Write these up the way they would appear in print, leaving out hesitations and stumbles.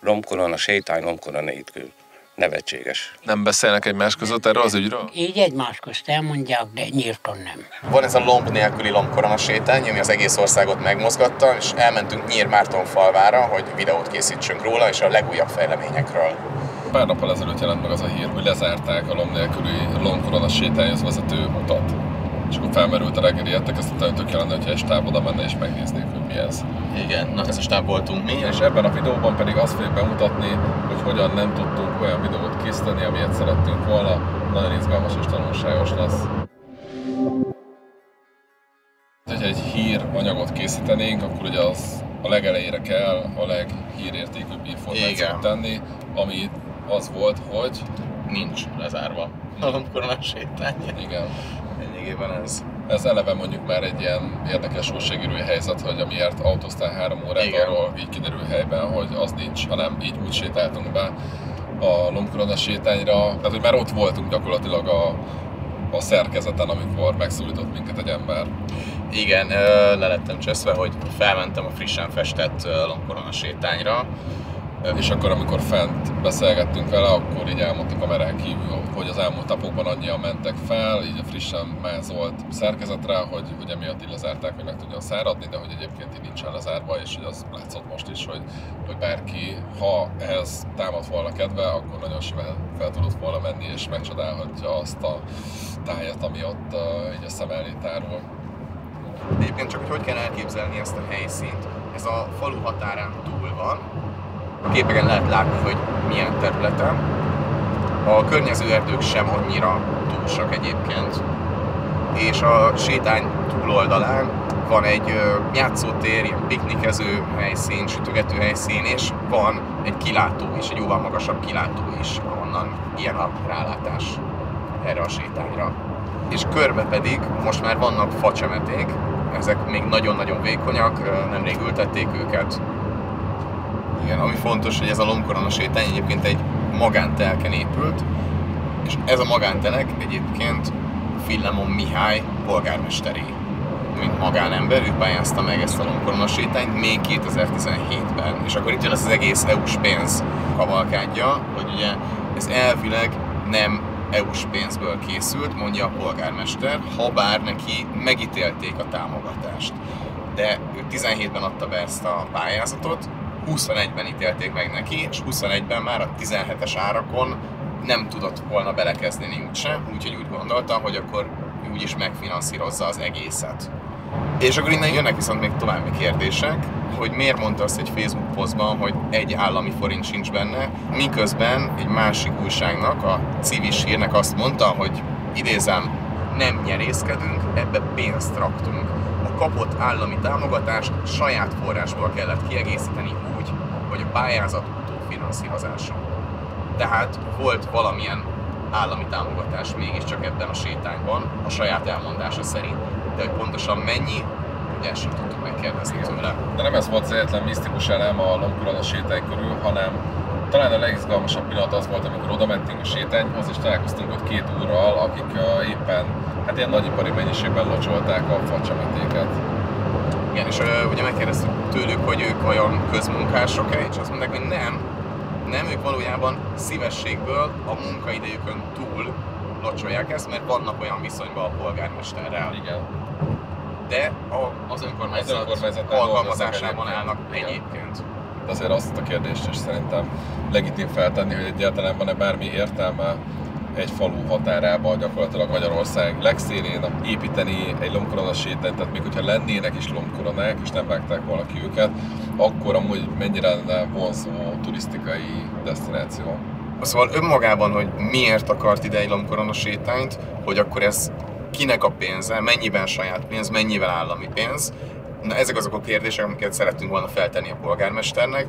Lombkorona sétány, lombkorona étkő. Nevetséges. Nem beszélnek egymás között erről az ügyről? Így egymás közt elmondják, de nyíltan nem. Van ez a lomb nélküli lombkorona sétány, ami az egész országot megmozgatta, és elmentünk Nyír-Mártonfalvára, hogy videót készítsünk róla, és a legújabb fejleményekről. Pár nappal ezelőtt jelent meg az a hír, hogy lezárták a lomb nélküli lombkorona sétányhoz vezető utat. És akkor felmerült a reggeli értekezleten, hogy tök jelenne, hogyha egy stáb oda menne és megnéznék, hogy mi ez. Igen, na ez a stáb voltunk mi. És ebben a videóban pedig azt fogjuk bemutatni, hogy hogyan nem tudtunk olyan videót készíteni, amilyet szerettünk volna. Nagyon izgalmas és tanulságos lesz. Ha egy híranyagot készítenénk, akkor ugye az a legelejére kell a leghírértékűbb információt tenni, ami az volt, hogy nincs lezárva a lombkorona sétány. Igen. Lényegében ez. Ez eleve mondjuk már egy ilyen érdekes sorségérő helyzet, hogy amiért autóztál 3 órát, igen, arról így kiderül helyben, hogy az nincs, hanem így úgy sétáltunk be a lombkorona sétányra. Tehát, hogy már ott voltunk gyakorlatilag a szerkezeten, amikor megszólított minket egy ember. Igen, le lettem cseszve, hogy felmentem a frissen festett lombkorona sétányra. És akkor, amikor fent beszélgettünk vele, akkor így elmondta kamerán kívül, hogy az elmúlt napokban annyian mentek fel, így a frissen mázolt szerkezetre, hogy emiatt így lezárták, hogy meg tudjon száradni, de hogy egyébként így nincsen lezárva, és hogy az látszott most is, hogy bárki, ha ehhez támad volna kedve, akkor nagyon simán fel tudott volna menni, és megcsodálhatja azt a tájat, ami ott így a szem elé tárul. Egyébként csak hogy kell elképzelni ezt a helyszínt. Ez a falu határán túl van. A képeken lehet látni, hogy milyen területen. A környező erdők sem annyira túlsak egyébként. És a sétány túloldalán van egy játszótér, ilyen piknikező helyszín, sütögető helyszín, és van egy kilátó is, egy jóval magasabb kilátó is, ahonnan ilyen a rálátás erre a sétányra. És körbe pedig most már vannak facsemeték, ezek még nagyon-nagyon vékonyak, nemrég ültették őket. Igen, ami fontos, hogy ez a lombkorona sétány egyébként egy magántelken épült, és ez a magántelek egyébként Filemon Mihály polgármesteré. Mint magánember, ő pályázta meg ezt a lombkorona sétányt még 2017-ben. És akkor itt jön az egész EU-s pénz kavalkádja, hogy ugye ez elvileg nem EU-s pénzből készült, mondja a polgármester, habár neki megítélték a támogatást. De ő 17-ben adta be ezt a pályázatot, 21-ben ítélték meg neki, és 21-ben már a 17-es árakon nem tudott volna belekezdeni úgyse, úgyhogy úgy gondolta, hogy akkor ő úgyis megfinanszírozza az egészet. És akkor innen jönnek viszont még további kérdések, hogy miért mondta azt egy Facebook posztban, hogy egy állami forint sincs benne, miközben egy másik újságnak, a Civis Hírnek azt mondta, hogy idézem, nem nyerészkedünk, ebbe pénzt raktunk. A kapott állami támogatást saját forrásból kellett kiegészíteni úgy, hogy a pályázat utófinanszírozása. Tehát volt valamilyen állami támogatás mégiscsak ebben a sétányban, a saját elmondása szerint, de hogy pontosan mennyi, ugye sem tudtuk megkérdezni tőle. De nem ez volt az egyetlen misztikus elem a lombkorona sétány körül, hanem talán a legizgalmasabb pillanat az volt, amikor oda mentünk a sétányhoz, és találkoztunk ott 2 úrral, akik éppen hát ilyen nagyipari mennyiségben locsolták a facsemetéket. Igen, és ugye megkérdeztük tőlük, hogy ők olyan közmunkások-e, és azt mondták, hogy nem, ők valójában szívességből a munkaidejükön túl locsolják ezt, mert vannak olyan viszonyban a polgármesterrel. Igen. De az önkormányzat alkalmazásában állnak egyébként. De azért azt a kérdést is szerintem legitim feltenni, hogy egyáltalán van-e bármi értelme egy falu határában, gyakorlatilag Magyarország legszélén építeni egy lombkorona sétányt, tehát még hogyha lennének is lombkoronák, és nem vágták volna ki őket, akkor amúgy mennyire lenne vonzó turisztikai desztináció. Szóval önmagában, hogy miért akart ide egy lombkorona sétányt, hogy akkor ez kinek a pénze, mennyiben saját pénz, mennyivel állami pénz. Na, ezek azok a kérdések, amiket szerettünk volna feltenni a polgármesternek,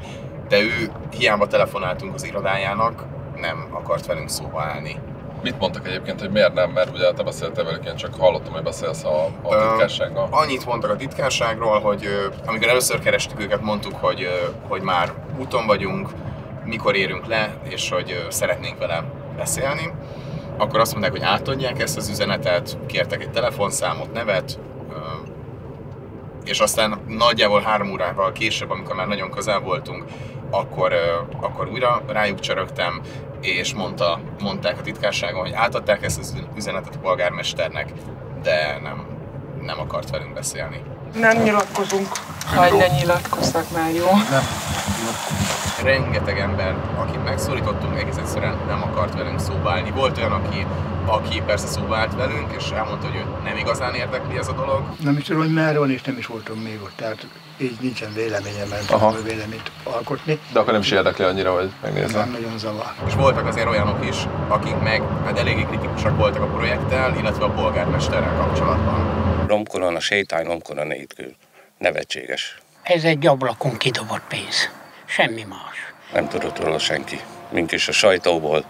de ő, hiába telefonáltunk az irodájának, nem akart velünk szóba állni. Mit mondtak egyébként, hogy miért nem? Mert ugye te beszéltél velük, én csak hallottam, hogy beszélsz a titkársággal. Annyit mondtak a titkárságról, hogy amikor először kerestük őket, mondtuk, hogy már úton vagyunk, mikor érünk le, és hogy szeretnénk vele beszélni. Akkor azt mondták, hogy átadják ezt az üzenetet, kértek egy telefonszámot, nevet, és aztán nagyjából 3 órával később, amikor már nagyon közel voltunk, akkor újra rájuk csörögtem, és mondták a titkárságon, hogy átadták ezt az üzenetet a polgármesternek, de nem akart velünk beszélni. Nem nyilatkozunk. Hagyj, ne nyilatkozzak már, jó? Nem. Rengeteg ember, akit megszólítottunk, egész egyszerűen nem akart velünk szóba állni. Volt olyan, aki persze szóba állt velünk, és elmondta, hogy őt nem igazán érdekli ez a dolog. Nem is tudom, hogy merre van, és nem is voltam még ott, tehát így nincsen véleményem, nem tudom véleményt alkotni. De akkor nem is érdekli annyira, hogy megnézze? Nem nagyon zavar. És voltak azért olyanok is, akik meg eléggé kritikusak voltak a projekttel, illetve a polgármesterrel kapcsolatban. Lomkorona, sétány, lomkorona étkő. Nevetséges. Ez egy ablakon kidobott pénz. Semmi más. Nem tudott róla senki. Mink is a sajtóból,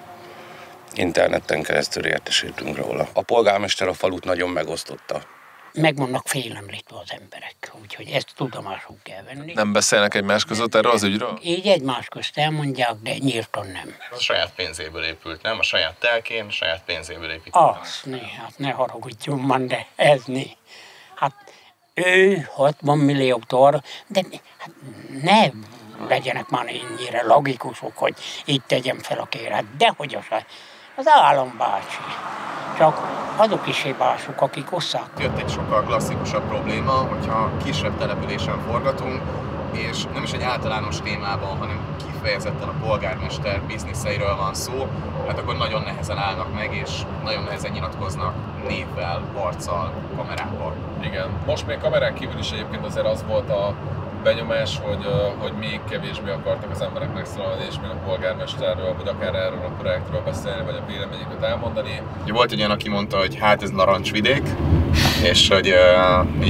interneten keresztül értesültünk róla. A polgármester a falut nagyon megosztotta. Meg vannak félemlítve az emberek, úgyhogy ezt tudomásul kell venni. Nem beszélnek egymás között erről az ügyről? Így egymás közt elmondják, de nyíltan nem. A saját pénzéből épült, nem? A saját telkén, a saját pénzéből épített. Hát ne haragudjon man, de ez né. Hát ő 60 milliót arra, de hát ne legyenek már ennyire logikusok, hogy itt tegyem fel a kérhet. Dehogy az állambácsi. Csak azok is hibások, akik osszák. Jött egy sokkal klasszikusabb probléma, hogyha kisebb településen forgatunk, és nem is egy általános témában, hanem kifejezetten a polgármester bizniszeiről van szó, hát akkor nagyon nehezen állnak meg, és nagyon nehezen nyilatkoznak névvel, arccal, kamerával. Igen. Most még kamerán kívül is egyébként azért az volt a benyomás, hogy még kevésbé akartak az emberek megszólalni, és még a polgármesterről, vagy akár erről a projektről beszélni, vagy a véleményüket elmondani. Volt egy olyan, aki mondta, hogy hát ez narancsvidék, és hogy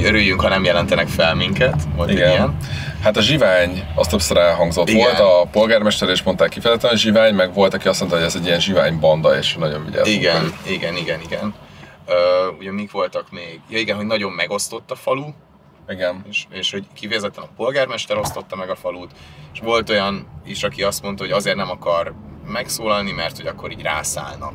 örüljünk, ha nem jelentenek fel minket. Volt igen. Egy ilyen. Hát a zsivány, azt többször elhangzott. Igen. Volt a polgármester, és mondták kifejezetten, hogy zsivány, meg volt, aki azt mondta, hogy ez egy ilyen zsivány banda, és nagyon vigyázzunk. Igen. Ugye mik voltak még? Ja igen, hogy nagyon megosztott a falu. Igen. És hogy kifejezetten a polgármester osztotta meg a falut, és volt olyan is, aki azt mondta, hogy azért nem akar megszólalni, mert hogy akkor így rászállnak.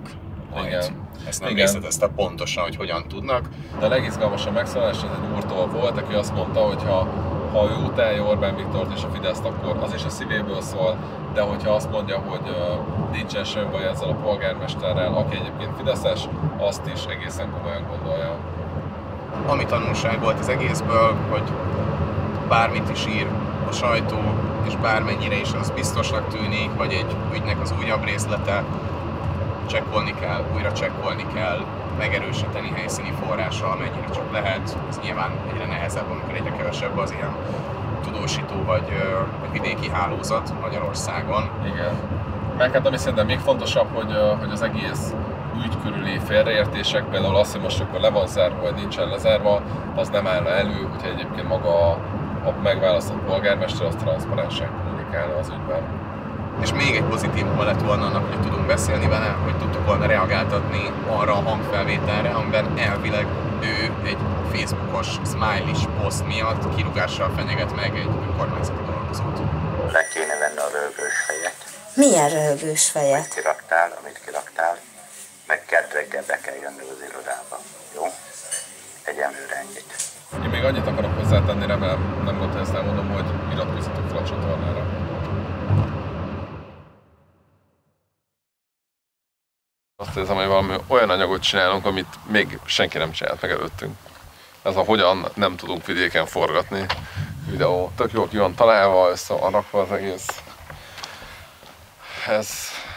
Igen. Ezt nem részletezte pontosan, hogy hogyan tudnak. De a legizgalmasabb megszólalás az egy úrtól volt, aki azt mondta, hogy ha ő utálja Orbán Viktort és a Fideszt, akkor az is a szívéből szól, de hogyha azt mondja, hogy nincsen semmi baj ezzel a polgármesterrel, aki egyébként fideszes, azt is egészen komolyan gondolja. Ami tanulság volt az egészből, hogy bármit is ír a sajtó, és bármennyire is az biztosnak tűnik, vagy egy ügynek az újabb részlete, csekkolni kell, újra csekkolni kell, megerősíteni helyszíni forrással, amennyire csak lehet. Ez nyilván egyre nehezebb, amikor egyre kevesebb az ilyen tudósító vagy vidéki hálózat Magyarországon. Igen. Meg hát ami szerintem még fontosabb, hogy az egész ügy körüli félreértések, például azt, hogy most akkor le van zárva, vagy nincsen lezárva, az nem állna elő, úgyhogy egyébként maga a megválasztott polgármester az transzparensen kommunikálna az ügyben. És még egy pozitívuma lett volna annak, hogy tudunk beszélni vele, hogy tudtuk volna reagáltatni arra a hangfelvételre, amiben elvileg ő egy Facebookos smiley poszt miatt kirúgással fenyeget meg egy önkormányzati dolgozót. Le kéne venni a röhögős fejet. Milyen röhögős fejet? Amit kiraktál, meg kedd reggel be kell jönnöd az irodába, jó? Egyenlőre ennyit. Én még annyit akarok hozzátenni, remélem nem volt, hogy ezt elmondom, hogy iratkozzatok fel a csatornára. Azt érzem, hogy valami olyan anyagot csinálunk, amit még senki nem csinált meg előttünk. Ez a hogyan nem tudunk vidéken forgatni videó. Tök jól ki van találva, össze van rakva az egész.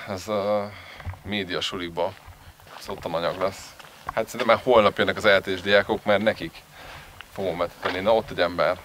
Ez a média sulikba szoktam anyag lesz. Hát szerintem már holnap jönnek az ELTE-s diákok, mert nekik fogom vetetni. Na ott egy ember.